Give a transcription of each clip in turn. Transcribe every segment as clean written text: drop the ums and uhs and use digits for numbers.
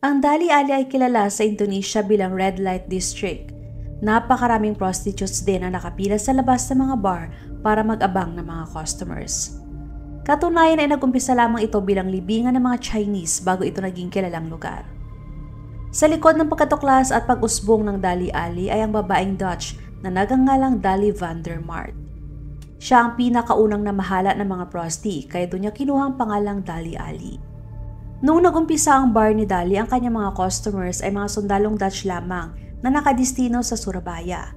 Ang Dali Ali ay kilala sa Indonesia bilang Red Light District. Napakaraming prostitutes din ang nakapila sa labas ng mga bar para mag-abang ng mga customers. Katunayan ay nagumpisa lamang ito bilang libingan ng mga Chinese bago ito naging kilalang lugar. Sa likod ng pagkatuklas at pag-usbong ng Dali Ali ay ang babaeng Dutch na nagangalang Dali van der Mart. Siya ang pinakaunang namahala ng mga prosti kaya doon niya kinuha ang pangalang Dali Ali. Noong nagumpisa ang bar ni Dali, ang kanyang mga customers ay mga sundalong Dutch lamang na nakadistino sa Surabaya.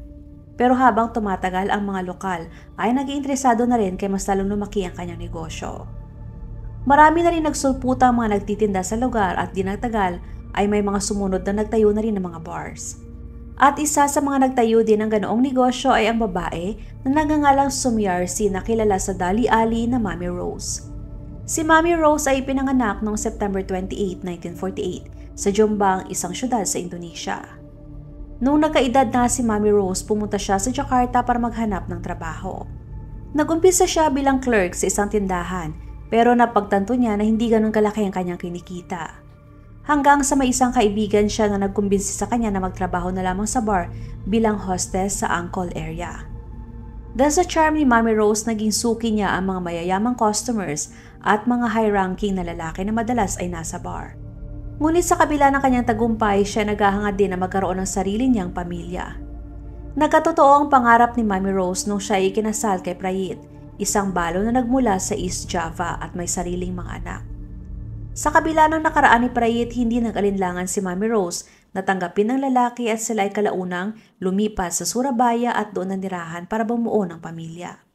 Pero habang tumatagal ang mga lokal ay naging interesado na rin kaya mas lalong lumaki ang kanyang negosyo. Marami na rin nagsulputa ang mga nagtitinda sa lugar at di nagtagal ay may mga sumunod na nagtayo na rin ng mga bars. At isa sa mga nagtayo din ng ganoong negosyo ay ang babae na nagangalang Sumyarsi na kilala sa Dali Ali na Mami Rose. Si Mami Rose ay ipinanganak noong September 28, 1948 sa Jombang, isang syudad sa Indonesia. Noong nagkaedad na si Mami Rose, pumunta siya sa Jakarta para maghanap ng trabaho. Nagumpisa siya bilang clerk sa isang tindahan pero napagtanto niya na hindi ganun kalaki ang kanyang kinikita. Hanggang sa may isang kaibigan siya na nagkumbinsi sa kanya na magtrabaho na lamang sa bar bilang hostess sa Angkol area. Dahil sa charm ni Mami Rose, naging suki niya ang mga mayayamang customers at mga high-ranking na lalaki na madalas ay nasa bar. Ngunit sa kabila ng kanyang tagumpay, siya naghahangad din na magkaroon ng sarili niyang pamilya. Nagkatotoo ang pangarap ni Mami Rose nung siya ay kinasal kay Prayit, isang balo na nagmula sa East Java at may sariling mga anak. Sa kabila ng nakaraan ni Prayit, hindi nag-alinlangan si Mami Rose na tanggapin ng lalaki at sila ay kalaunang lumipat sa Surabaya at doon nanirahan para bumuo ng pamilya.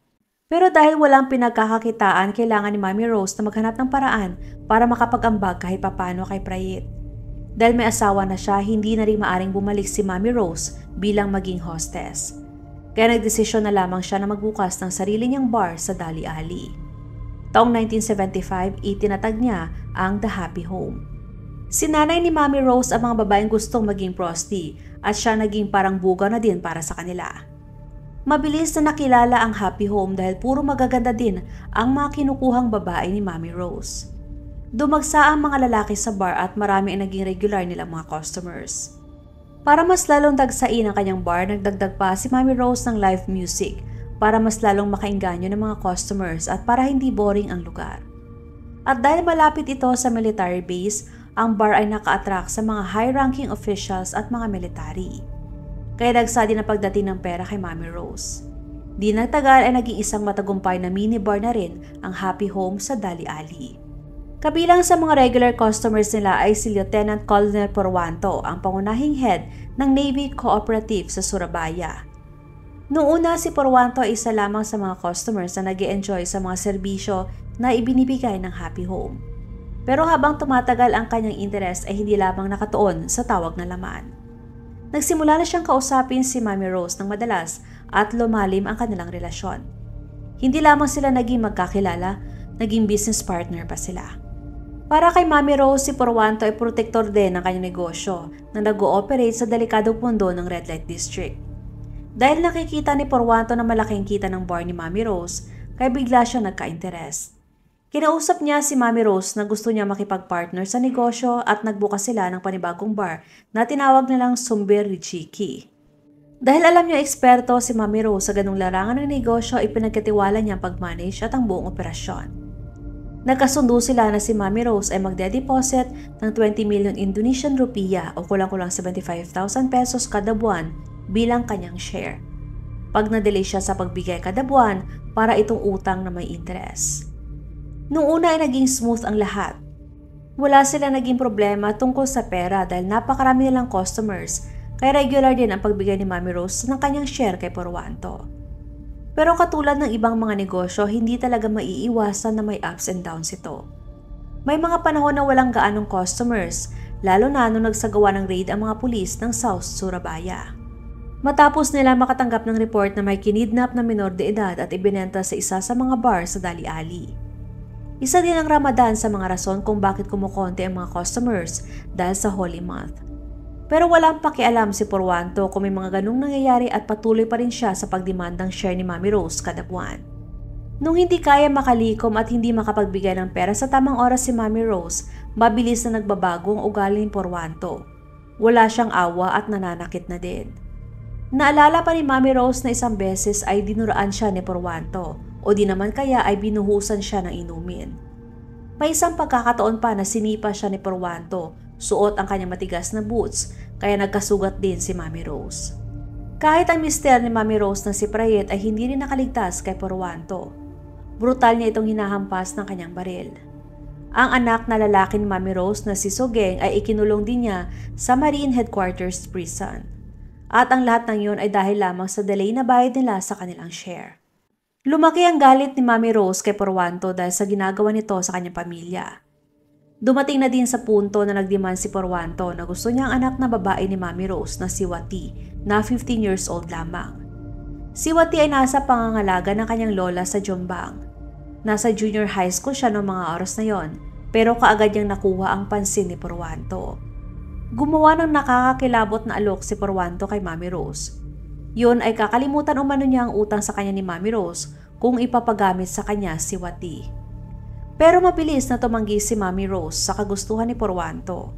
Pero dahil walang pinagkakakitaan, kailangan ni Mami Rose na maghanap ng paraan para makapag-ambag kahit papano kay Prayit. Dahil may asawa na siya, hindi na rin maaring bumalik si Mami Rose bilang maging hostess. Kaya nagdesisyon na lamang siya na magbukas ng sarili niyang bar sa Dali Ali. Taong 1975, itinatag niya ang The Happy Home. Sinanay ni Mami Rose ang mga babaeng gustong maging prosti at siya naging parang buga na din para sa kanila. Mabilis na nakilala ang Happy Home dahil puro magaganda din ang mga kinukuhang babae ni Mami Rose. Dumagsa ang mga lalaki sa bar at marami ang naging regular nilang mga customers. Para mas lalong dagsain ang kanyang bar, nagdagdag pa si Mami Rose ng live music para mas lalong makainganyo ng mga customers at para hindi boring ang lugar. At dahil malapit ito sa military base, ang bar ay naka-attract sa mga high-ranking officials at mga military. Kaya dagsa din ang pagdating ng pera kay Mami Rose. Di nagtagal ay naging isang matagumpay na minibar na rin ang Happy Home sa Dali Ali. Kabilang sa mga regular customers nila ay si Lieutenant Colonel Porwanto, ang pangunahing head ng Navy Cooperative sa Surabaya. Noong una, si Porwanto ay isa lamang sa mga customers na nag-e-enjoy sa mga serbisyo na ibinibigay ng Happy Home. Pero habang tumatagal ang kanyang interes ay hindi lamang nakatuon sa tawag na laman. Nagsimula na siyang kausapin si Mami Rose ng madalas at lumalim ang kanilang relasyon. Hindi lamang sila naging magkakilala, naging business partner pa sila. Para kay Mami Rose, si Porwanto ay protektor din ng kanyang negosyo na nag-ooperate sa delikadong pundo ng Red Light District. Dahil nakikita ni Porwanto na malaking kita ng bar ni Mami Rose, kaya bigla siya nagka-interes. Kinausap niya si Mami Rose na gusto niya makipag-partner sa negosyo at nagbukas sila ng panibagong bar na tinawag nilang Sumber Richiki. Dahil alam niya eksperto si Mami Rose sa ganung larangan ng negosyo, ipinagkatiwala niya ang pag-manage at ang buong operasyon. Nagkasundo sila na si Mami Rose ay magde-deposit ng 20 million Indonesian rupiah o kulang-kulang 75,000 pesos kada buwan bilang kanyang share. Pag na-delay siya sa pagbigay kada buwan para itong utang na may interest. Noong una ay naging smooth ang lahat. Wala sila naging problema tungkol sa pera dahil napakarami nilang customers kaya regular din ang pagbigay ni Mami Rose ng kanyang share kay Porwanto. Pero katulad ng ibang mga negosyo, hindi talaga maiiwasan na may ups and downs ito. May mga panahon na walang gaanong customers, lalo na nung nagsagawa ng raid ang mga pulis ng South Surabaya. Matapos nila makatanggap ng report na may kinidnap na minor de edad at ibinenta sa isa sa mga bar sa Dali Ali. Isa din ang Ramadan sa mga rason kung bakit kumukonti ang mga customers dahil sa Holy Month. Pero walang pakialam si Porwanto kung may mga ganung nangyayari at patuloy pa rin siya sa pagdemandang share ni Mami Rose kada buwan. Nung hindi kaya makalikom at hindi makapagbigay ng pera sa tamang oras si Mami Rose, mabilis na nagbabago ang ugali ni Porwanto. Wala siyang awa at nananakit na din. Naalala pa ni Mami Rose na isang beses ay dinuraan siya ni Porwanto o di naman kaya ay binuhusan siya ng inumin. May isang pagkakataon pa na sinipa siya ni Porwanto, suot ang kanyang matigas na boots kaya nagkasugat din si Mami Rose. Kahit ang mister ni Mami Rose na si Prayet ay hindi rin nakaligtas kay Porwanto. Brutal niya itong hinahampas ng kanyang baril. Ang anak na lalaki ni Mami Rose na si Sugeng ay ikinulong din niya sa Marine Headquarters Prison. At ang lahat ng yun ay dahil lamang sa delay na bayad nila sa kanilang share. Lumaki ang galit ni Mami Rose kay Porwanto dahil sa ginagawa nito sa kanyang pamilya. Dumating na din sa punto na nagdemand si Porwanto na gusto niya ang anak na babae ni Mami Rose na si Wati na 15 years old lamang. Si Wati ay nasa pangangalaga ng kanyang lola sa Jombang. Nasa junior high school siya noong mga oras na yon, pero kaagad niyang nakuha ang pansin ni Porwanto. Gumawa ng nakakakilabot na alok si Porwanto kay Mami Rose. Yun ay kakalimutan umano niya ang utang sa kanya ni Mami Rose kung ipapagamit sa kanya si Wati. Pero mabilis na tumanggi si Mami Rose sa kagustuhan ni Porwanto.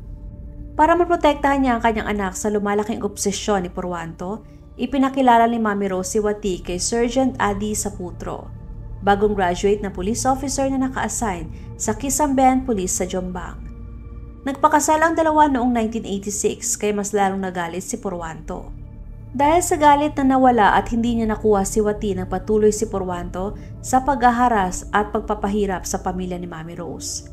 Para maprotektahan niya ang kanyang anak sa lumalaking obsesyon ni Porwanto, ipinakilala ni Mami Rose si Wati kay Sergeant Adi Saputro, bagong graduate na police officer na naka-assign sa Kisambayan Police sa Jombang. Nagpakasal ang dalawa noong 1986 kaya mas lalong nagalit si Porwanto. Dahil sa galit na nawala at hindi niya nakuha si Wati nang patuloy si Porwanto sa paghaharas at pagpapahirap sa pamilya ni Mami Rose.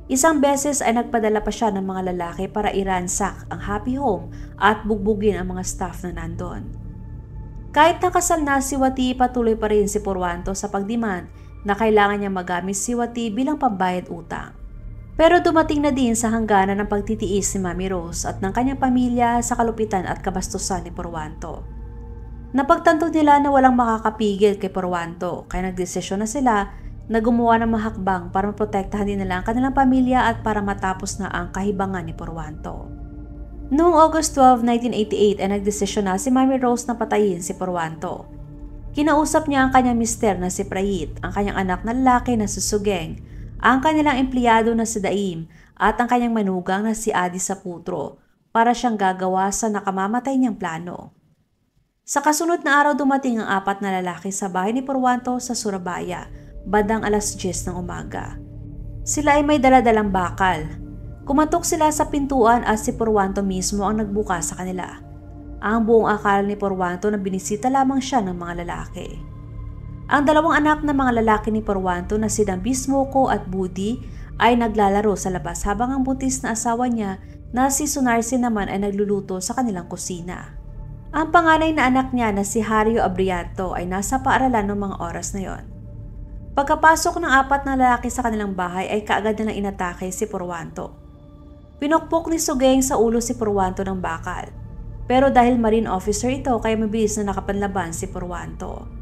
Isang beses ay nagpadala pa siya ng mga lalaki para iransak ang happy home at bugbugin ang mga staff na nandun. Kahit nakasal na si Wati, patuloy pa rin si Porwanto sa pagdemand na kailangan niya magamit si Wati bilang pambayad utang. Pero dumating na din sa hangganan ng pagtitiis ni Mami Rose at ng kanyang pamilya sa kalupitan at kabastusan ni Porwanto. Napagtanto nila na walang makakapigil kay Porwanto kaya nagdesisyon na sila na gumawa ng mahakbang para maprotektahan din nila ang kanilang pamilya at para matapos na ang kahibangan ni Porwanto. Noong August 12, 1988 ay nagdesisyon na si Mami Rose na patayin si Porwanto. Kinausap niya ang kanyang mister na si Prayit, ang kanyang anak na lalaki na si Sugeng, ang kanilang empleyado na si Daim at ang kanyang manugang na si Adi Saputro para siyang gagawa sa nakamamatay niyang plano. Sa kasunod na araw dumating ang 4 na lalaki sa bahay ni Porwanto sa Surabaya, bandang alas 10 ng umaga. Sila ay may daladalang bakal. Kumatok sila sa pintuan at si Porwanto mismo ang nagbukas sa kanila. Ang buong akala ni Porwanto na binisita lamang siya ng mga lalaki. Ang dalawang anak ng mga lalaki ni Porwanto na si Bismoko at Budi ay naglalaro sa labas habang ang buntis na asawa niya na si Sunarsi naman ay nagluluto sa kanilang kusina. Ang panganay na anak niya na si Hario Abrianto ay nasa paaralan noong mga oras na yon. Pagkapasok ng 4 na lalaki sa kanilang bahay ay kaagad nilang inatake si Porwanto. Pinokpok ni Sugeng sa ulo si Porwanto ng bakal. Pero dahil marine officer ito kaya mabilis na nakapanlaban si Porwanto.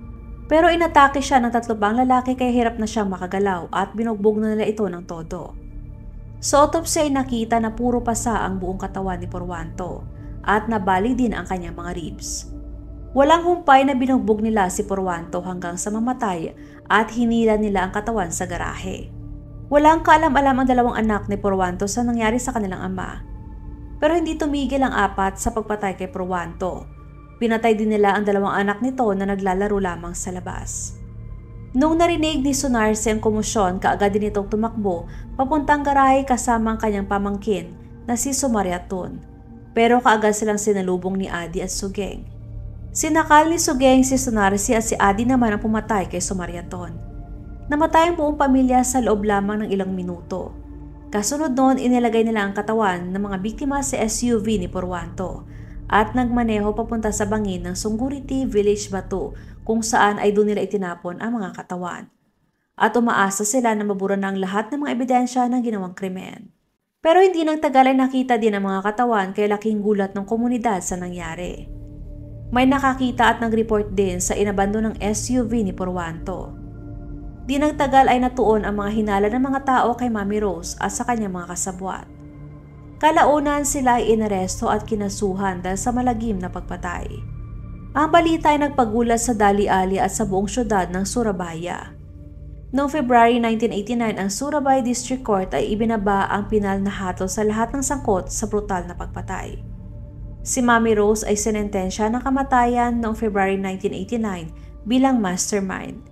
Pero inatake siya ng 3 pang lalaki kaya hirap na siyang makagalaw at binugbog na nila ito ng todo. Sa autopsy ay nakita na puro pasa ang buong katawan ni Porwanto at nabali din ang kanyang mga ribs. Walang humpay na binugbog nila si Porwanto hanggang sa mamatay at hinila nila ang katawan sa garahe. Walang kaalam-alam ang dalawang anak ni Porwanto sa nangyari sa kanilang ama. Pero hindi tumigil ang 4 sa pagpatay kay Porwanto. Pinatay din nila ang dalawang anak nito na naglalaro lamang sa labas. Noong narinig ni Sunarsi ang komosyon, kaagad din itong tumakbo papuntang garahe kasama ang kanyang pamangkin na si Sumariaton. Pero kaagad silang sinalubong ni Adi at Sugeng. Sinakal ni Sugeng si Sunarsi at si Adi naman ang pumatay kay Sumariaton. Namatay ang buong pamilya sa loob lamang ng ilang minuto. Kasunod noon, inilagay nila ang katawan ng mga biktima sa SUV ni Porwanto at nagmaneho papunta sa bangin ng Sunguriti Village Batu kung saan ay doon nila itinapon ang mga katawan. At umaasa sila na mabura na ang lahat ng mga ebidensya ng ginawang krimen. Pero hindi nang tagal ay nakita din ang mga katawan kaya laking gulat ng komunidad sa nangyari. May nakakita at nag-report din sa inabandon ng SUV ni Porwanto. Di nagtagal ay natuon ang mga hinala ng mga tao kay Mami Rose at sa kanyang mga kasabwat. Kalaunan sila ay inaresto at kinasuhan dahil sa malagim na pagpatay. Ang balita ay nagpagulat sa dali-ali at sa buong syudad ng Surabaya. Noong February 1989, ang Surabaya District Court ay ibinaba ang pinal na hatol sa lahat ng sangkot sa brutal na pagpatay. Si Mami Rose ay sinentensya ng kamatayan noong February 1989 bilang mastermind.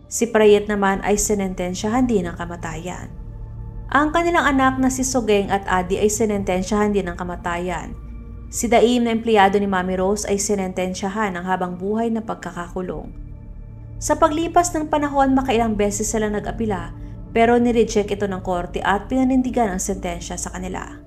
Si Prayet naman ay sinentensyahan din ng kamatayan. Ang kanilang anak na si Sugeng at Adi ay sinentensyahan din ng kamatayan. Si Daim na empleyado ni Mami Rose ay sinentensyahan ng habang buhay na pagkakakulong. Sa paglipas ng panahon, makailang beses sila nag-apila pero nireject ito ng korte at pinanindigan ang sentensya sa kanila.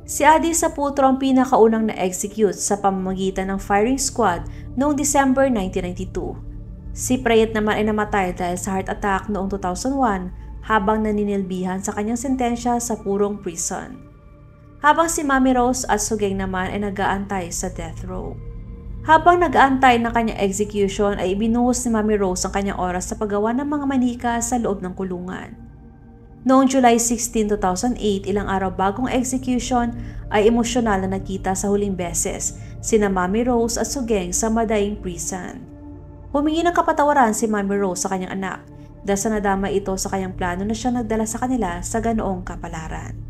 Si Adi Saputro ang pinakaunang na-execute sa pamamagitan ng firing squad noong December 1992. Si Prayet naman ay namatay dahil sa heart attack noong 2001 habang naninilbihan sa kanyang sentensya sa Purong Prison. Habang si Mami Rose at Sugeng naman ay nag-aantay sa death row. Habang nag-aantay ng kanyang execution ay ibinuhos ni Mami Rose ang kanyang oras sa paggawa ng mga manika sa loob ng kulungan. Noong July 16, 2008, ilang araw bagong execution ay emosyonal na nakita sa huling beses sina Mami Rose at Sugeng sa Madaing Prison. Humingi ng kapatawaran si Mami Rose sa kanyang anak dahil sa nadama ito sa kanyang plano na siya nagdala sa kanila sa ganoong kapalaran.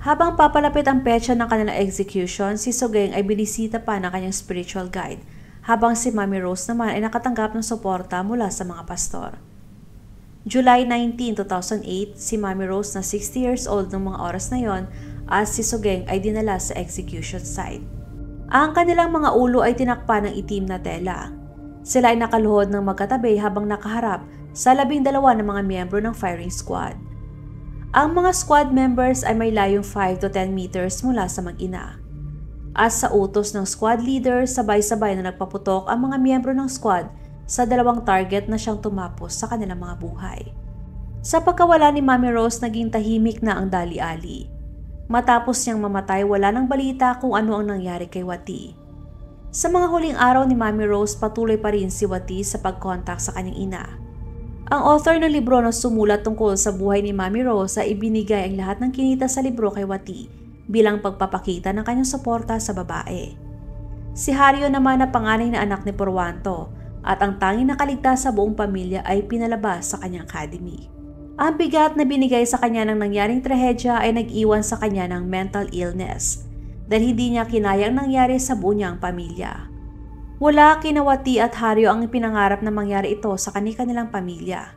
Habang papalapit ang petsa ng kanilang execution, si Sugeng ay binisita pa ng kanyang spiritual guide, habang si Mami Rose naman ay nakatanggap ng suporta mula sa mga pastor. July 19, 2008, si Mami Rose na 60 years old ng mga oras na yon at si Sugeng ay dinala sa execution site. Ang kanilang mga ulo ay tinakpa ng itim na tela. Sila ay nakaluhod ng magkatabi habang nakaharap sa 12 ng mga miyembro ng firing squad. Ang mga squad members ay may layong 5 to 10 meters mula sa mag-ina. At sa utos ng squad leader, sabay-sabay na nagpaputok ang mga miyembro ng squad sa dalawang target na siyang tumapos sa kanilang mga buhay. Sa pagkawala ni Mami Rose, naging tahimik na ang dali-ali. Matapos niyang mamatay, wala nang balita kung ano ang nangyari kay Wati. Sa mga huling araw ni Mami Rose, patuloy pa rin si Wati sa pag-contact sa kanyang ina. Ang author ng libro na sumulat tungkol sa buhay ni Mami Rose ay ibinigay ang lahat ng kinita sa libro kay Wati bilang pagpapakita ng kanyang suporta sa babae. Si Hario naman na panganay na anak ni Purwanto at ang tanging nakaligtas sa buong pamilya ay pinalabas sa kanyang academy. Ang bigat na binigay sa kanya ng nangyaring trahedya ay nag-iwan sa kanya ng mental illness dahil hindi niya kinayang nangyari sa buong niyang pamilya. Wala kina Wati at Hario ang pinangarap na mangyari ito sa kanilang pamilya.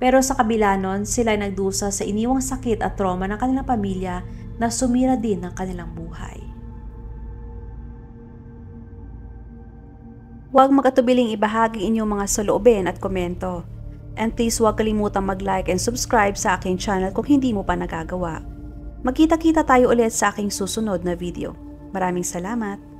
Pero sa kabila nun, sila ay nagdusa sa iniwang sakit at trauma ng kanilang pamilya na sumira din ng kanilang buhay. Huwag magatubiling ibahagi inyong mga saloobin at komento. And please huwag kalimutang mag-like and subscribe sa aking channel kung hindi mo pa nagagawa. Magkita-kita tayo ulit sa aking susunod na video. Maraming salamat!